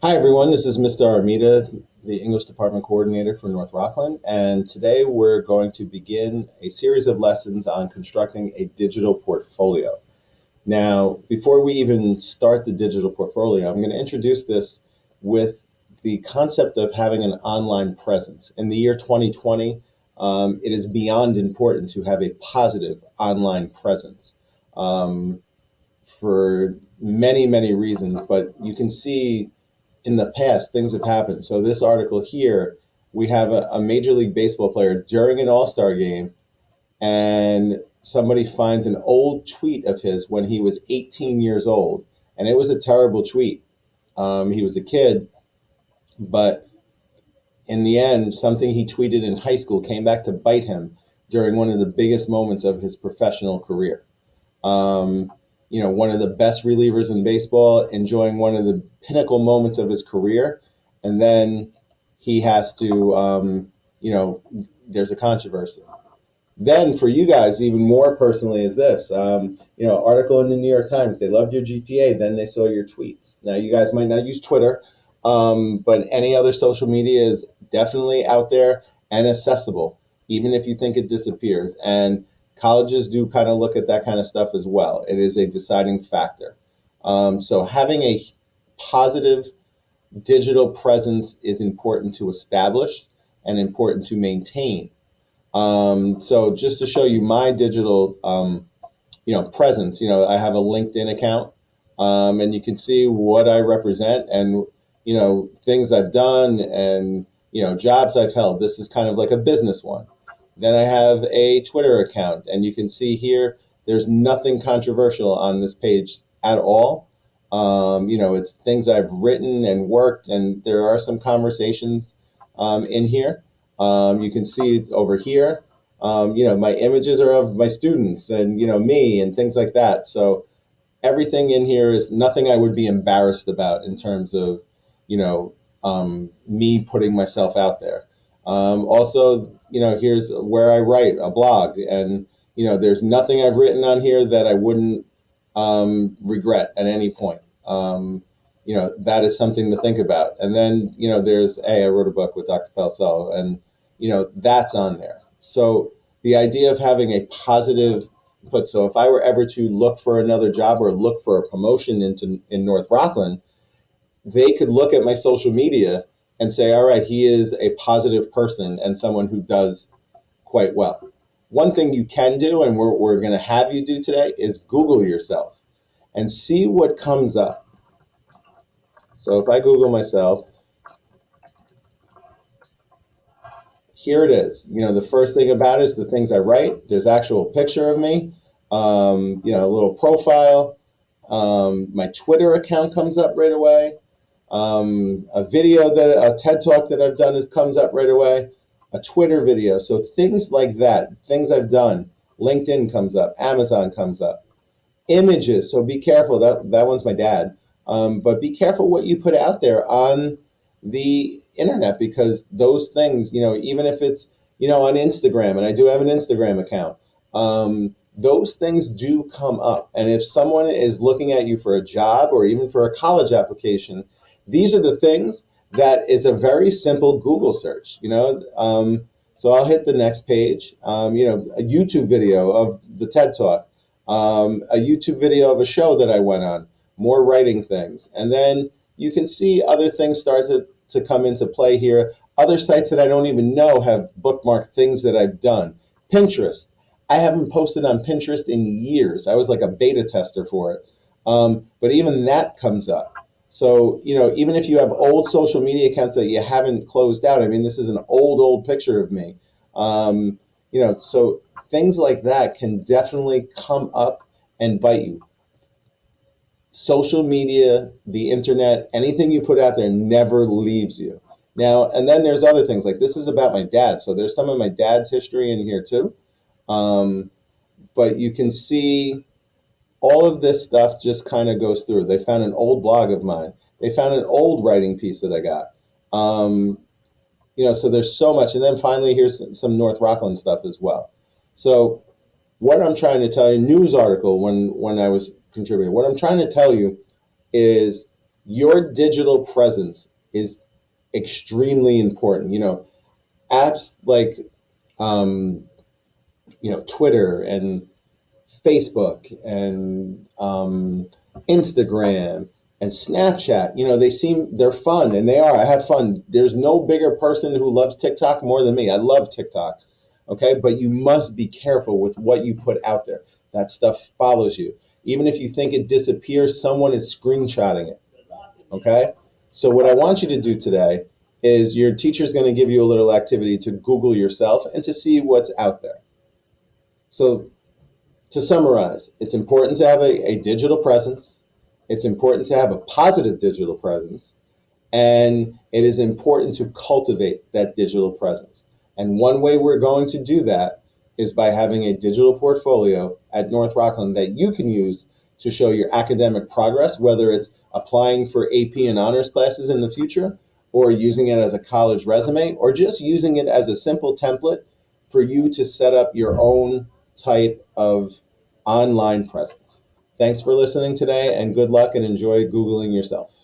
Hi, everyone. This is Mr. Armida, the English Department Coordinator for North Rockland, and today we're going to begin a series of lessons on constructing a digital portfolio. Now, before we even start the digital portfolio, I'm going to introduce this with the concept of having an online presence. In the year 2020, it is beyond important to have a positive online presence for many, many reasons, but you can see in the past, things have happened. So this article here, we have a Major League Baseball player during an All-Star game, and somebody finds an old tweet of his when he was 18 years old, and it was a terrible tweet. He was a kid, but in the end, something he tweeted in high school came back to bite him during one of the biggest moments of his professional career. Um, One of the best relievers in baseball, enjoying one of the pinnacle moments of his career, and then he has to, there's a controversy. Then for you guys, even more personally, is this, article in the New York Times. They loved your GPA, then they saw your tweets. Now you guys might not use Twitter, but any other social media is definitely out there and accessible, even if you think it disappears. And colleges do kind of look at that kind of stuff as well. It is a deciding factor. So having a positive digital presence is important to establish and important to maintain. So just to show you my digital, presence, I have a LinkedIn account, and you can see what I represent and, things I've done and, jobs I've held. This is kind of like a business one. Then I have a Twitter account, and you can see here, there's nothing controversial on this page at all. It's things I've written and worked, and there are some conversations in here. You can see over here, my images are of my students and, me and things like that. So everything in here is nothing I would be embarrassed about in terms of, me putting myself out there. Also, here's where I write a blog, and, there's nothing I've written on here that I wouldn't regret at any point. That is something to think about. And then, I wrote a book with Dr. Falsell, and, that's on there. So the idea of having a positive put, so if I were ever to look for another job or look for a promotion in North Rockland, they could look at my social media and say, all right, he is a positive person and someone who does quite well. One thing you can do, and we're going to have you do today, is Google yourself and see what comes up. So if I Google myself, here it is. The first thing about it is the things I write. There's actual picture of me, a little profile. My Twitter account comes up right away. A TED talk that I've done comes up right away. A Twitter video. So things like that, things I've done. LinkedIn comes up. Amazon comes up. Images. So be careful. That one's my dad. But be careful what you put out there on the internet, because those things, even if it's, on Instagram, and I do have an Instagram account, those things do come up. And if someone is looking at you for a job or even for a college application, these are the things that is a very simple Google search, so I'll hit the next page, a YouTube video of the TED Talk, a YouTube video of a show that I went on, more writing things. And then you can see other things start to come into play here. Other sites that I don't even know have bookmarked things that I've done. Pinterest. I haven't posted on Pinterest in years. I was like a beta tester for it. But even that comes up. So, even if you have old social media accounts that you haven't closed out, I mean, this is an old picture of me. So things like that can definitely come up and bite you. Social media, the internet, anything you put out there never leaves you. Now, and then there's other things, like this is about my dad. So there's some of my dad's history in here too. But you can see all of this stuff just kind of goes through. They found an old blog of mine. They found an old writing piece that I got. So there's so much. And then finally, here's some North Rockland stuff as well. So what I'm trying to tell you, news article when I was contributing, what I'm trying to tell you is Your digital presence is extremely important. Apps like um, Twitter and Facebook and Instagram and Snapchat. They're fun, and they are. I have fun. There's no bigger person who loves TikTok more than me. I love TikTok. Okay, but you must be careful with what you put out there. That stuff follows you. Even if you think it disappears, someone is screenshotting it. Okay, so what I want you to do today is your teacher's going to give you a little activity to Google yourself and to see what's out there. So to summarize, it's important to have a digital presence. It's important to have a positive digital presence. And it is important to cultivate that digital presence. And one way we're going to do that is by having a digital portfolio at North Rockland that you can use to show your academic progress, whether it's applying for AP and honors classes in the future, or using it as a college resume, or just using it as a simple template for you to set up your own type of online presence. Thanks for listening today, and good luck and enjoy Googling yourself.